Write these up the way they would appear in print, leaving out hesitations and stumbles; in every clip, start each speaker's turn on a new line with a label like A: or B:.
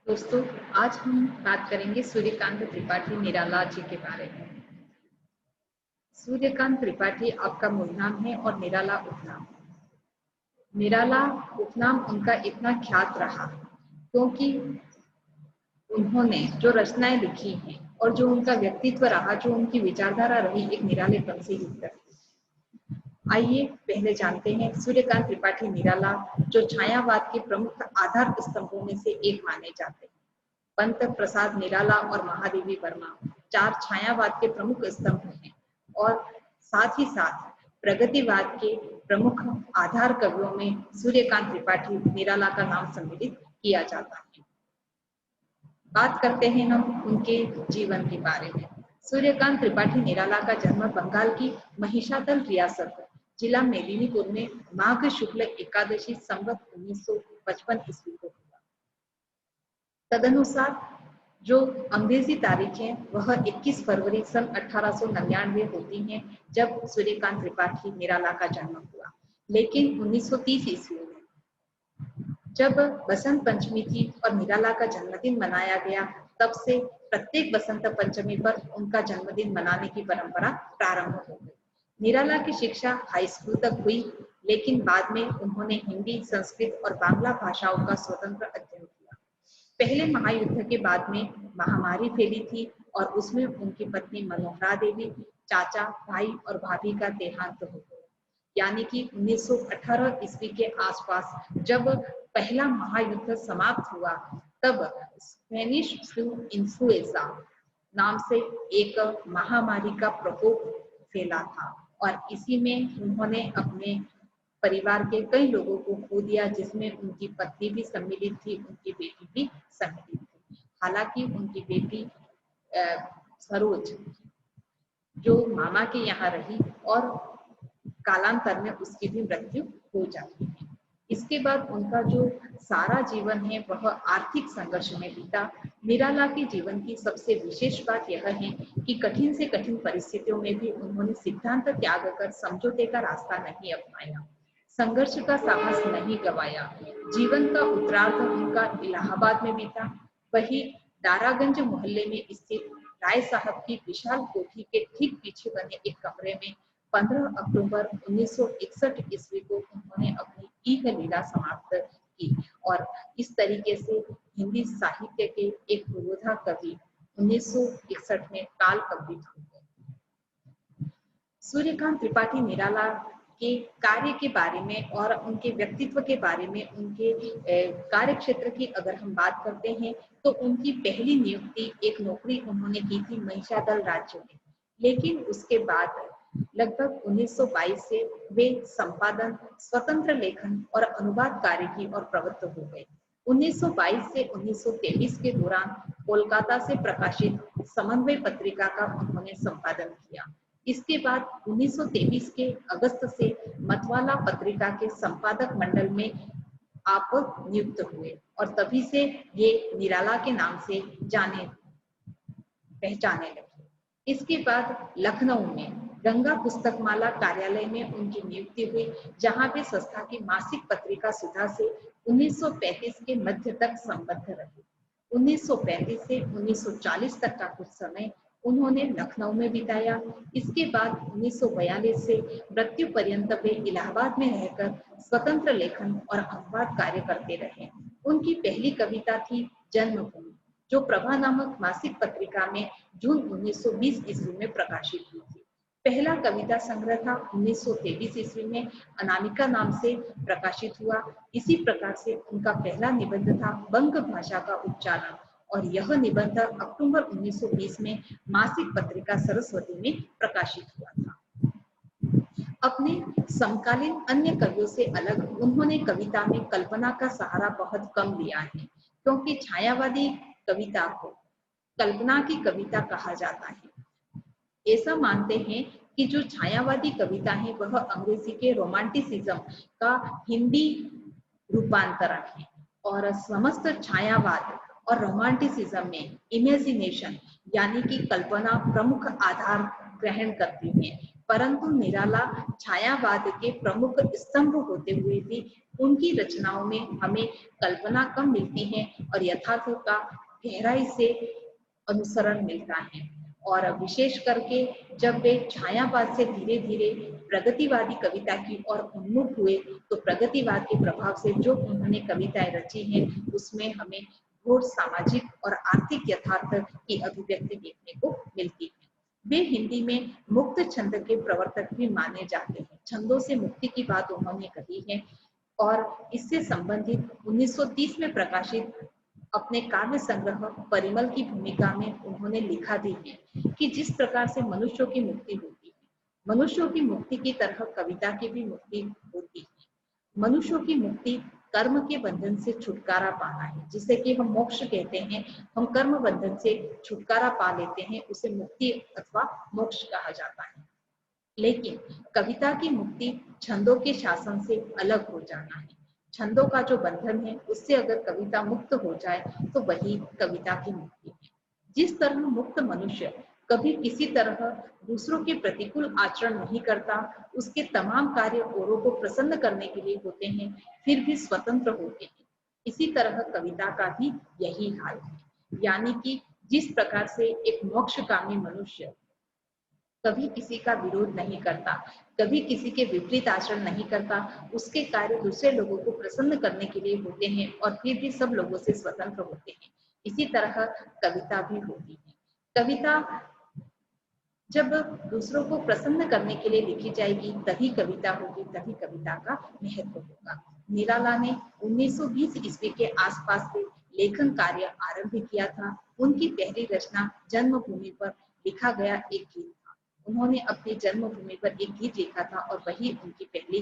A: दोस्तों, आज हम बात करेंगे सूर्यकांत त्रिपाठी निराला जी के बारे में। सूर्यकांत त्रिपाठी आपका मूल नाम है और निराला उपनाम। निराला उपनाम उनका इतना ख्यात रहा क्योंकि उन्होंने जो रचनाएं लिखी हैं और जो उनका व्यक्तित्व रहा, जो उनकी विचारधारा रही, एक निरालेपन से युक्त है। आइए पहले जानते हैं सूर्यकांत त्रिपाठी निराला, जो छायावाद के प्रमुख आधार स्तंभों में से एक माने जाते हैं। पंत प्रसाद निराला और महादेवी वर्मा चार छायावाद के प्रमुख स्तंभ हैं और साथ ही साथ प्रगतिवाद के प्रमुख आधार कवियों में सूर्यकांत त्रिपाठी निराला का नाम सम्मिलित किया जाता है। बात करते हैं हम उनके जीवन के बारे में। सूर्यकांत त्रिपाठी निराला का जन्म बंगाल की महिषादल रियासत जिला मेदिनीपुर में माघ शुक्ल एकादशी संवत 1955 ईस्वी को हुआ। तदनुसार जो अंग्रेजी तारीख है वह 21 फरवरी सन 1899 होती है जब सूर्यकांत त्रिपाठी निराला का जन्म हुआ। लेकिन 1930 ईस्वी में जब बसंत पंचमी थी और निराला का जन्मदिन मनाया गया, तब से प्रत्येक बसंत पंचमी पर उनका जन्मदिन मनाने की परंपरा प्रारंभ हो गई। निराला की शिक्षा हाई स्कूल तक हुई, लेकिन बाद में उन्होंने हिंदी, संस्कृत और बांग्ला भाषाओं का स्वतंत्र अध्ययन किया। पहले महायुद्ध के बाद में महामारी फैली थी और उसमें उनकी पत्नी मनोहरा देवी, चाचा, भाई और भाभी का देहांत हो गया। यानी कि 1918 ईस्वी के आसपास जब पहला महायुद्ध समाप्त हुआ, तब स्पेनिश फ्लू इन्फ्लुएंजा नाम से एक महामारी का प्रकोप फैला था और इसी में उन्होंने अपने परिवार के कई लोगों को खो दिया, जिसमें उनकी पत्नी भी सम्मिलित थी, उनकी बेटी भी सम्मिलित थी। हालांकि उनकी बेटी सरोज जो मामा के यहाँ रही और कालांतर में उसकी भी मृत्यु हो जाती है। इसके बाद उनका जो सारा जीवन है वह आर्थिक संघर्ष में बीता। निराला के जीवन की सबसे विशेष बात यह है कि कठिन से कठिन परिस्थितियों में भी उन्होंने सिद्धांत त्याग कर समझौते का रास्ता नहीं अपनाया, संघर्ष का साहस नहीं गवाया। जीवन का उत्तरार्ध उनका इलाहाबाद में बीता। वही दारागंज मोहल्ले में स्थित राय साहब की विशाल कोठी के ठीक पीछे बने एक कमरे में 15 अक्टूबर 1961 ईस्वी को उन्होंने अपनी ईह लीला समाप्त की और इस तरीके से हिंदी साहित्य के एक पुरोधा कवि 1961 में काल कल्पित हो गए। सूर्यकांत त्रिपाठी निराला के कार्य के बारे में और उनके व्यक्तित्व के बारे में, उनके कार्य क्षेत्र की अगर हम बात करते हैं तो उनकी पहली नियुक्ति एक नौकरी उन्होंने की थी महिषादल राज्य में। लेकिन उसके बाद लगभग 1922 से वे संपादन, स्वतंत्र लेखन और अनुवाद कार्य की ओर प्रवृत्त हो गए। 1922 से 1923 के दौरान कोलकाता से प्रकाशित समन्वय पत्रिका का उन्होंने संपादन किया। इसके बाद 1923 के अगस्त से मतवाला पत्रिका के संपादक मंडल में आप नियुक्त हुए और तभी से ये निराला के नाम से जाने पहचाने लगे। इसके बाद लखनऊ में गंगा पुस्तकमाला कार्यालय में उनकी नियुक्ति हुई, जहां वे संस्था की मासिक पत्रिका सुधा से 1935 के मध्य तक संबद्ध रहे। 1935 से 1940 तक का कुछ समय उन्होंने लखनऊ में बिताया। इसके बाद 1942 से मृत्यु पर्यंत वे इलाहाबाद में रहकर स्वतंत्र लेखन और अनुवाद कार्य करते रहे। उनकी पहली कविता थी जन्मभूमि, जो प्रभा नामक मासिक पत्रिका में जून 1920 ईस्वी में प्रकाशित हुई थी। पहला कविता संग्रह था 1923 ईस्वी में अनामिका नाम से प्रकाशित हुआ। इसी प्रकार से उनका पहला निबंध था बंग भाषा का उच्चारण और यह निबंध अक्टूबर 1920 में मासिक पत्रिका सरस्वती में प्रकाशित हुआ था। अपने समकालीन अन्य कवियों से अलग उन्होंने कविता में कल्पना का सहारा बहुत कम लिया है, क्योंकि छायावादी कविता को कल्पना की कविता कहा जाता है। ऐसा मानते हैं कि जो छायावादी कविता है वह अंग्रेजी के रोमांटिसिज्म का हिंदी रूपांतरण है और समस्त छायावाद और रोमांटिसिज्म में इमेजिनेशन यानी कि कल्पना प्रमुख आधार ग्रहण करती है। परंतु निराला छायावाद के प्रमुख स्तंभ होते हुए भी उनकी रचनाओं में हमें कल्पना कम मिलती है और यथार्थ का गहराई से अनुसरण मिलता है। और विशेष करके जब वे छायावाद से धीरे धीरे प्रगतिवादी कविता की ओर उन्मुख हुए, तो प्रगतिवाद के प्रभाव से जो उन्होंने कविताएं रची हैं उसमें हमें घोर सामाजिक और आर्थिक यथार्थ की अभिव्यक्ति देखने को मिलती है। वे हिंदी में मुक्त छंद के प्रवर्तक भी माने जाते हैं। छंदों से मुक्ति की बात उन्होंने कही है और इससे संबंधित 1930 में प्रकाशित अपने काव्य संग्रह परिमल की भूमिका में उन्होंने लिखा भी है कि जिस प्रकार से मनुष्यों की मुक्ति होती है, मनुष्यों की मुक्ति की तरह कविता की भी मुक्ति होती है। मनुष्यों की मुक्ति कर्म के बंधन से छुटकारा पाना है, जिसे कि हम मोक्ष कहते हैं। हम कर्म बंधन से छुटकारा पा लेते हैं, उसे मुक्ति अथवा मोक्ष कहा जाता है। लेकिन कविता की मुक्ति छंदों के शासन से अलग हो जाना है। छंदों का जो बंधन है उससे अगर कविता मुक्त हो जाए तो वही कविता की मुक्ति है। जिस तरह मुक्त मनुष्य कभी किसी तरह दूसरों के प्रतिकूल आचरण नहीं करता, उसके तमाम कार्य औरों को प्रसन्न करने के लिए होते हैं, फिर भी स्वतंत्र होते हैं, इसी तरह कविता का भी यही हाल है। यानी कि जिस प्रकार से एक मोक्षकामी मनुष्य कभी किसी का विरोध नहीं करता, कभी किसी के विपरीत आचरण नहीं करता, उसके कार्य दूसरे लोगों को प्रसन्न करने के लिए होते हैं और फिर भी सब लोगों से स्वतंत्र होते हैं, इसी तरह कविता भी होती है। कविता जब दूसरों को प्रसन्न करने के लिए लिखी जाएगी तभी कविता होगी, तभी कविता का महत्व होगा। निराला ने 1920 ईस्वी के आसपास से लेखन कार्य आरंभ किया था। उनकी पहली रचना जन्मभूमि पर लिखा गया एक गीत था। उन्होंने अपनी जन्मभूमि पर एक गीत लिखा था और वही उनकी पहली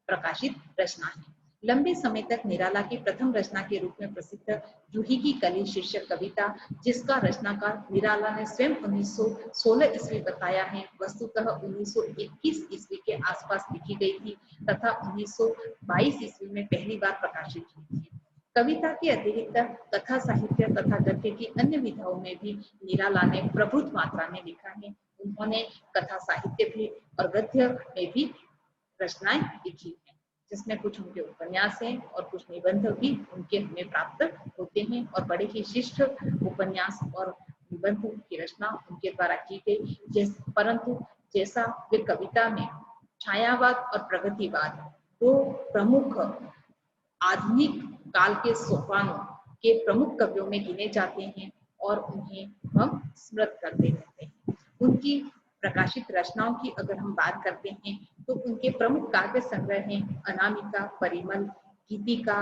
A: प्रकाशित रचना है। लंबे समय तक निराला की प्रथम रचना के रूप में प्रसिद्ध जूही की कली शीर्षक कविता, जिसका रचनाकार निराला ने स्वयं 1916 ईस्वी बताया है, वस्तुतः 1921 ईस्वी के आसपास लिखी गई थी तथा 1922 ईस्वी में पहली बार प्रकाशित हुई थी। कविता के अतिरिक्त कथा साहित्य तथा गद्य की अन्य विधाओं में भी निराला ने प्रभुत मात्रा में लिखा है। उन्होंने कथा साहित्य भी और गद्य में भी रचनाएं लिखी हैं, जिसमें कुछ उनके उपन्यास हैं और कुछ निबंध भी उनके हमें प्राप्त होते हैं और बड़े ही शिष्ट उपन्यास और निबंध की रचना उनके द्वारा की गई। परंतु जैसा वे कविता में छायावाद और प्रगतिवाद दो प्रमुख आधुनिक काल के सोपानों के प्रमुख कवियों में गिने जाते हैं और उन्हें हम स्मृत करते रहते हैं। उनकी प्रकाशित रचनाओं की अगर हम बात करते हैं तो उनके प्रमुख काव्य संग्रह हैं अनामिका, परिमल, गीतिका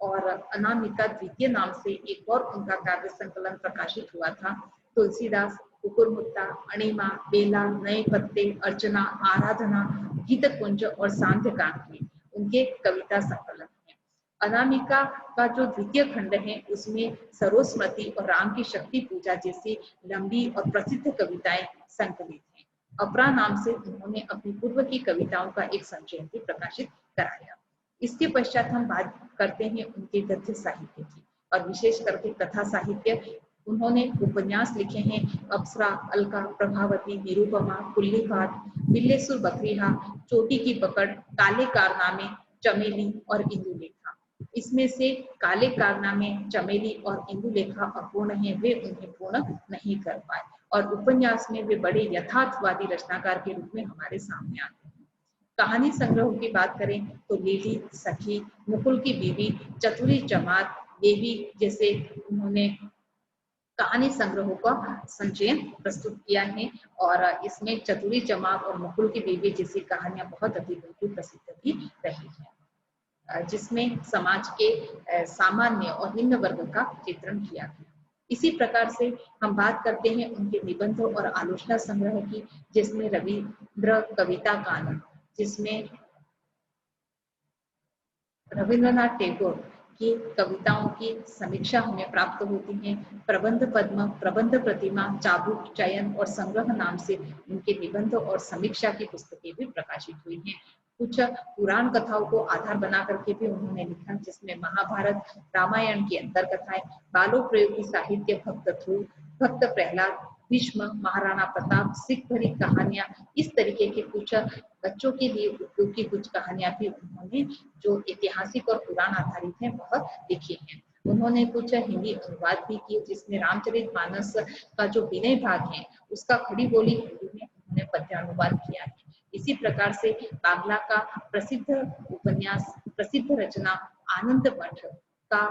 A: और अनामिका द्वितीय नाम से एक और उनका काव्य संकलन प्रकाशित हुआ था। तुलसीदास, कुकुरमुत्ता, अणिमा, बेला, नए पत्ते, अर्चना, आराधना, गीतकुंज और सांध्यकांति उनके कविता संकलन है। अनामिका का जो द्वितीय खंड है उसमें सरोस्मृति और राम की शक्ति पूजा जैसी लंबी और प्रसिद्ध कविताएं संकलित हैं। अपरा नाम से उन्होंने अपनी पूर्व की कविताओं का एक संचय भी प्रकाशित कराया। इसके पश्चात हम बात करते हैं उनके गद्य साहित्य की और विशेष करके कथा साहित्य। उन्होंने उपन्यास लिखे हैं अप्सरा, अलका, प्रभावती, निरुपमा, कुल्लीपात, बिल्लेसुर बकरीहा, चोटी की पकड़, काले कारनामे, चमेली और इंदुलेखा। इसमें से काले कारनामे, चमेली और इंदुलेखा अपूर्ण है, वे उन्हें पूर्ण नहीं कर पाए और उपन्यास में वे बड़े यथार्थवादी रचनाकार के रूप में हमारे सामने आते हैं। कहानी संग्रह की बात करें तो लीली, सखी, मुकुल की बीवी, चतुरी जमात, देवी जैसे उन्होंने कहानी संग्रहों का संचयन प्रस्तुत किया है और इसमें चतुरी जमात और मुकुल की बीवी जैसी कहानियां बहुत अधिक उनकी प्रसिद्ध भी रही है, जिसमें समाज के सामान्य और निम्न वर्ग का चित्रण किया गया। इसी प्रकार से हम बात करते हैं उनके निबंध और आलोचना संग्रह की, जिसमें रविंद्र कविता कानन, जिसमें रविंद्रनाथ टैगोर की कविताओं की समीक्षा हमें प्राप्त होती है। प्रबंध पद्म, प्रबंध प्रतिमा, चाबुक, चयन और संग्रह नाम से उनके निबंध और समीक्षा की पुस्तकें भी प्रकाशित हुई हैं। कुछ पुराण कथाओं को आधार बना करके भी उन्होंने लिखा, जिसमें महाभारत, रामायण की अंतर कथाएं, बालों प्रयोगी साहित्य, भक्त ध्रुव, भक्त प्रहलाद, भीष्म, महाराणा प्रताप, सिख भरी कहानियां, इस तरीके के कुछ बच्चों के लिए उपयोगी कुछ कहानियां भी उन्होंने जो ऐतिहासिक और पुराण आधारित हैं वह लिखी हैं। उन्होंने कुछ हिंदी अनुवाद भी किए, जिसमें रामचरितमानस का जो विनय भाग है उसका खड़ी बोली हिंदी में उन्होंने पद्यानुवाद किया है। इसी प्रकार से बांग्ला का प्रसिद्ध उपन्यास, प्रसिद्ध रचना आनंद मठ का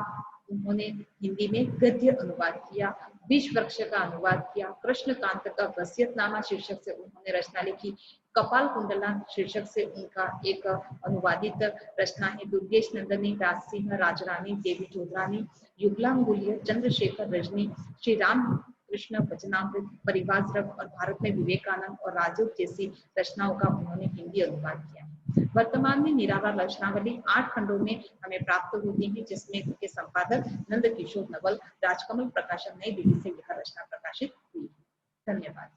A: उन्होंने हिंदी में गद्य अनुवाद किया। विष वृक्ष का अनुवाद किया। कृष्णकांत का वसीयतनामा शीर्षक से उन्होंने रचना लिखी। कपाल कुंडला शीर्षक से उनका एक अनुवादित रचना है। दुर्गेश नंदनी, राजसिंह, राजरानी, देवी चौधरानी, युगलांगुलिय, चंद्रशेखर रजनी, श्री राम कृष्ण वचनामृत, परिवार और भारत में विवेकानंद और राजयोग जैसी रचनाओं का उन्होंने हिंदी अनुवाद किया। वर्तमान में निराला रचनावली 8 खंडों में हमें प्राप्त होती है, जिसमें उनके संपादक नंद किशोर नवल, राजकमल प्रकाशन, नई दिल्ली से यह रचना प्रकाशित हुई। धन्यवाद।